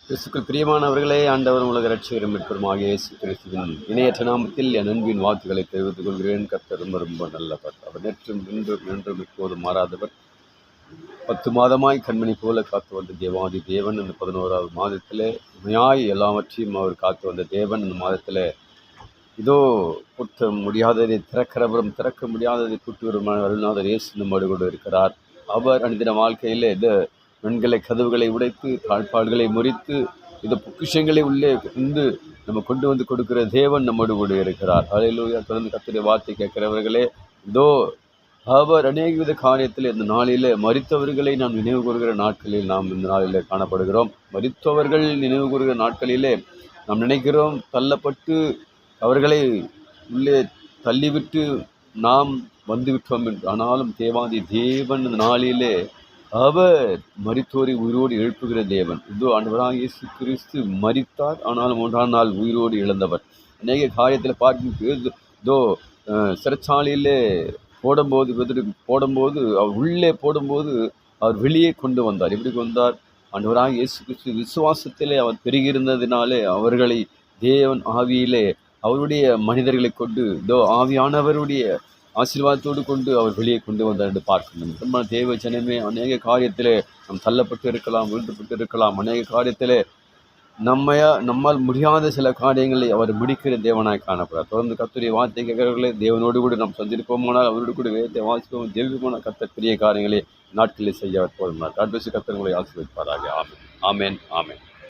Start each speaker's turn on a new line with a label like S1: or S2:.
S1: கிறிஸ்துக்குள் பிரியமானவர்களே, ஆண்டவர் உலக இரட்சகரும் மீட்பருமாகிய இயேசு கிறிஸ்துவின் இணையற்ற நாமத்தில் என் அன்பின் வாழ்த்துக்களை தெரிவித்துக் கொள்கிறேன். கர்த்தர் ரொம்ப ரொம்ப நல்லவர். அவர் நேற்றும் இன்றும் என்றும் இப்போதும் மாறாதவர். 10 மாதமாய் கண்மணி போல காத்து வந்த தேவாதி தேவன் இந்த 11வது மாதத்திலே உண்மையாய் எல்லாவற்றையும் அவர் காத்து வந்த தேவன் இந்த மாதத்திலே இதோ பூட்ட முடியாததை திறக்கிறவரும் திறக்க முடியாததை பூட்டுவருமான அருள்நாதர் இயேசு நம்மோடு கூட இருக்கிறார். அவர் அனுதின வாழ்க்கையிலே இந்த வெண்கலை கதவுகளை உடைத்து தாழ்பாடுகளை முறித்து இந்த பொக்கிஷங்களை உள்ளே இருந்து நம்ம கொண்டு வந்து கொடுக்கிற தேவன் நம்மோடு கூட இருக்கிறார். ஹல்லேலூயா. தொடர்ந்து கர்த்தருடைய வார்த்தை கேட்கிறவர்களே, இதோ அவர் அநேக வித காரியத்தில் இந்த நாளில் மரித்தவர்களை நாம் நினைவு கூறுகிற நாட்களில் நாம் இந்த நாளில் காணப்படுகிறோம். மரித்தவர்கள் நினைவு கூறுகிற நாட்களிலே நாம் நினைக்கிறோம் தள்ளப்பட்டு அவர்களை உள்ளே தள்ளிவிட்டு நாம் வந்துவிட்டோம் என்று. ஆனாலும் தேவாதி தேவன் இந்த நாளிலே அவர் மரித்தோரை உயிரோடு எழுப்புகிற தேவன். இதோ ஆண்டவராகிய இயேசு கிறிஸ்து மரித்தார், ஆனாலும் 3ஆம் நாள் உயிரோடு இழந்தவர். அநேக காரியத்தில் பார்க்கும் இதோ சிறைச்சாலையிலே போடும்போது அவர் உள்ளே போடும்போது அவர் வெளியே கொண்டு வந்தார். எப்படி வந்தார்? ஆண்டவராகிய இயேசு கிறிஸ்து விசுவாசத்திலே அவர் பெருகியிருந்ததினாலே அவர்களை தேவன் ஆவியிலே அவருடைய மனிதர்களை கொண்டு இதோ ஆவியானவருடைய ஆசீர்வாதத்தோடு கொண்டு அவர் வெளியே கொண்டு வந்தார் என்று பார்க்கணும். நம்ம தேவ ஜனமே, அநேக காரியத்திலே நாம் தள்ளப்பட்டு இருக்கலாம், வீழ்த்தப்பட்டு இருக்கலாம். அநேக காரியத்திலே நம்மால் முடியாத சில காரியங்களை அவர் முடிக்கிற தேவனாய் காணப்படுறார். தொடர்ந்து கர்த்தருடைய வார்த்தை கேட்கிறவர்களே, தேவனோடு கூட நாம் சந்திருப்போமானால் அவரோடு கூட வேதத்தை வாசிப்போம், ஜெபிப்போமான கர்த்தர் பெரிய காரியங்களை நாட்களில் செய்ய அவர் போதுமானார். கர்த்தர் உங்களை ஆசீர்வதிப்பாராக. ஆமென், ஆமென், ஆமென்.